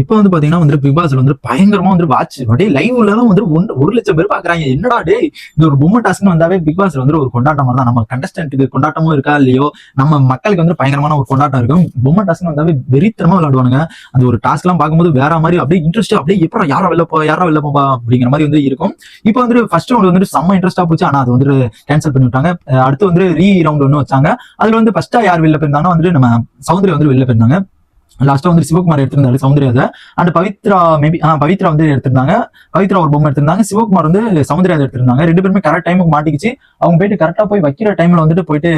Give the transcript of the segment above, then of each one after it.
இப்ப வந்து பாத்தீங்கன்னா வந்து பிக் பாஸ்ல வந்து பயங்கரமா வந்து வாட்ச் அப்படியே லைவ்ல தான் வந்து 1,00,000 பேர் பாக்குறாங்க. என்னடா டேய், இந்த ஒரு பொம்மை டாஸ்க்னு வந்தாவே பிக் பாஸ்ல வந்து ஒரு கொண்டாட்டம் தான். நம்ம கண்டஸ்டன்ட்டுக்கு கொண்டாட்டமும் இருக்கா இல்லையோ, நம்ம மக்களுக்கு வந்து பயங்கரமான ஒரு கொண்டாட்டம் இருக்கும். பொம்மை டாஸ்க்னு வந்தாவே வெறித்தனமா விளையாடுவானுங்க. அந்த ஒரு டாஸ்க் எல்லாம் பார்க்கும்போது வேற மாதிரி அப்படியே இன்ட்ரெஸ்ட் அப்படியே எப்படா யாரா வெளில போவா அப்படிங்கிற மாதிரி வந்து இருக்கும். இப்போ வந்து ஃபர்ஸ்ட் ரவுண்ட் வந்து செம்ம இன்ட்ரெஸ்டா போச்சு. ஆனா அது வந்து கேன்சல் பண்ணி விட்டாங்க. அடுத்து வந்து ரீ ரவுண்ட் ஒன்னு வச்சாங்க. அதுல வந்து ஃபர்ஸ்டா யார் வெளில போயிருந்தாங்கன்னா வந்து நம்ம சௌந்தர்யா வந்து வெளில போயிருந்தாங்க. லாஸ்டா வந்து சிவகுமார் எடுத்திருந்தாரு சௌந்தர்யாவை. அண்ட் பவித்ரா மேபி பவித்ரா வந்து எடுத்திருந்தாங்க. பவித்ரா ஒரு பொம்மை எடுத்திருந்தாங்க. சிவகுமார் வந்து சௌந்தர்யா எடுத்திருந்தாங்க. ரெண்டு பேருமே கரெக்ட் டைமுக்கு மாட்டிக்கிச்சு. அவங்க போயிட்டு கரெக்டா போய் வைக்கிற டைம்ல வந்துட்டு போயிட்டு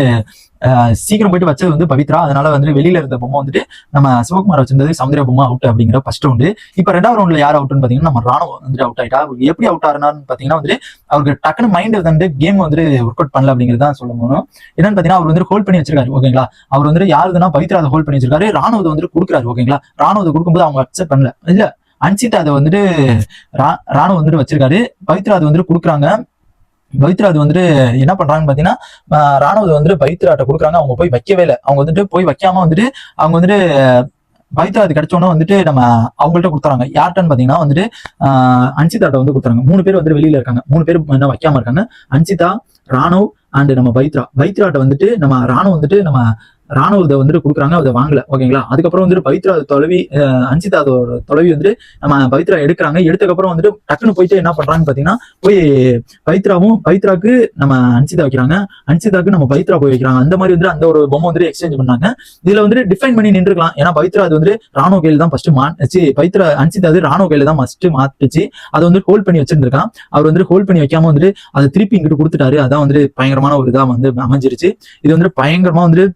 சீக்கிரம் போயிட்டு வச்சது வந்து பவித்ரா. அதனால வந்து வெளியில இருந்த பொம்மை வந்துட்டு நம்ம சிவகுமார் வச்சிருந்தது சௌந்தர்யா பொம்மை அவுட் அப்படிங்கிற ஃபர்ஸ்ட் ரவுண்டு. இப்ப ரெண்டாவது ரவுண்ட்ல யார் அவுட்னு பாத்தீங்கன்னா நம்ம ராணுவ வந்துட்டு அவுட் ஆயிட்டா. எப்படி அவுட் ஆறுனான்னு பாத்தீங்கன்னா வந்து அவருக்கு டக்குனு மைண்ட் வந்து கேம் வந்து ஒர்க் அவுட் பண்ணல அப்படிங்கிறது தான் சொல்லணும். என்னன்னு பாத்தீங்கன்னா அவர் வந்து ஹோல்ட் பண்ணி வச்சிருக்காரு. ஓகேங்களா, அவர் வந்து யாருதுன்னா பவித்ரா ஹோல்ட் பண்ணி வச்சிருக்காரு. ராணுவத்தை வந்து கொடுக்குறாரு. ஓகேங்களா, ராணுவத்தை கொடுக்கும்போது அவங்க அக்செப்ட் பண்ணல. இல்ல அன்சிதா அதை வந்துட்டு ராணுவ வந்துட்டு வச்சிருக்காரு. பவித்ரா அது வந்துட்டு கொடுக்குறாங்க. பவித்ரா அது வந்துட்டு என்ன பண்றாங்கன்னு பாத்தீங்கன்னா ராணுவ வந்துட்டு பவித்ராட்ட கொடுக்குறாங்க. அவங்க போய் வைக்கவே இல்லை. அவங்க வந்துட்டு போய் வைக்காம வந்துட்டு அவங்க வந்துட்டு பவித்ரா அது கிடைச்சோன்னு வந்துட்டு நம்ம அவங்கள்ட்ட கொடுத்துறாங்க. யார்ட்டன்னு பாத்தீங்கன்னா வந்துட்டு அன்சிதாட்ட வந்து கொடுத்துறாங்க. 3 பேர் வந்துட்டு வெளியில இருக்காங்க. 3 பேர் என்ன வைக்காம இருக்காங்க. அன்சிதா, ராணுவ் அண்ட் நம்ம பவித்ராட்ட வந்துட்டு நம்ம ராணுவ வந்துட்டு நம்ம ராணுவத்தை வந்துட்டு கொடுக்குறாங்க. அதை வாங்கல. ஓகேங்களா, அதுக்கப்புறம் வந்துட்டு பவித்ரா தொலைவி அன்சிதா தொலைவி வந்துட்டு நம்ம பவித்ரா எடுக்கிறாங்க. எடுத்ததுக்கப்புறம் வந்துட்டு டக்குன்னு போயிட்டு என்ன பண்றாங்கன்னு பாத்தீங்கன்னா போய் பவித்ராக்கு நம்ம அன்சிதா வைக்கிறாங்க. அன்சிதாக்கு நம்ம பவித்ரா போய் வைக்கிறாங்க. அந்த மாதிரி வந்து அந்த ஒரு பொம்மை வந்துட்டு எக்ஸ்சேஞ்ச் பண்ணாங்க. இதுல வந்துட்டு டிஃபைன் பண்ணி நின்றுக்கலாம். ஏன்னா பவித்ரா அது வந்து ராணுவ கையில தான் ஃபர்ஸ்ட் மாட்டுச்சு. பவித்ரா அன்சிதா அது ராணுவ கையில தான் ஃபர்ஸ்ட் மாட்டுச்சு. அதை வந்து ஹோல்ட் பண்ணி வச்சிருந்திருக்கான். அவர் வந்து ஹோல்ட் பண்ணி வைக்காம வந்துட்டு அதை திருப்பி இங்கிட்டு கொடுத்துட்டாரு. அதான் வந்துட்டு பயங்கரமான ஒரு இதா வந்து அமைஞ்சிருச்சு. இது வந்து பயங்கரமா வந்து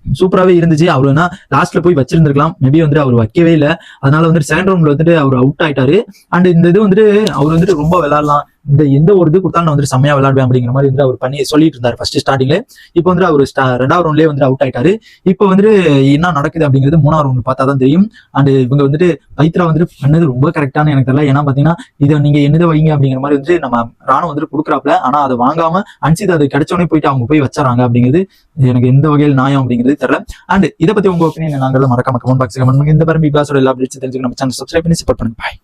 சூப்பராகவே இருந்துச்சு. அவரு என்ன லாஸ்ட்ல போய் வச்சிருந்திருக்கலாம். மேபி வந்துட்டு அவர் வைக்கவே இல்லை. அதனால வந்துட்டு செகண்ட் ரவுண்ட்ல வந்துட்டு அவர் அவுட் ஆயிட்டாரு. அண்ட் இந்த இது வந்துட்டு அவர் வந்துட்டு ரொம்ப விளையாடலாம், இந்த எந்த ஒரு இது கொடுத்தாலும் நான் வந்து செம்மையா விளையாடுவேன் அப்படிங்கிற மாதிரி வந்து அவர் பண்ணி சொல்லிட்டு இருந்தாரு ஃபர்ஸ்ட் ஸ்டார்டிங்ல. இப்போ வந்து அவர் ரெண்டாவது ரவுண்ட்லேயே வந்து அவுட் ஆயிட்டாரு. இப்போ வந்துட்டு என்ன நடக்குது அப்படிங்கிறது மூணாவது ரவுண்ட் பார்த்தா தான் தெரியும். அண்ட் இவங்க வந்துட்டு பவித்ரா வந்துட்டு பண்ணது ரொம்ப கரெக்டான எனக்கு தெரியல. ஏன்னா பாத்தீங்கன்னா இதை நீங்க என்னதை வைங்க அப்படிங்கிற மாதிரி வந்து நம்ம ராணுவ வந்துட்டு கொடுக்குறாப்ல. ஆனா அதை வாங்காம அன்சிதா அது கிடைச்சோடனே போயிட்டு அவங்க போய் வச்சாராங்க அப்படிங்கிறது எனக்கு எந்த வகையில் நியாயம் அப்படிங்கிறது தெரியல. அண்ட் இதை பத்தி உங்க ஒப்பீனியன் நாங்கள் மறக்காம கமெண்ட் பாக்ஸ் கமெண்ட் பண்ணுங்க. இந்த மாதிரி பிக் பாஸோட எல்லா அப்டேட்ஸ் தெரிஞ்சுக்க நம்ம சேனல் சப்ஸ்கிரைப் பண்ணி சப்போர்ட் பண்ணுங்க. பாய்.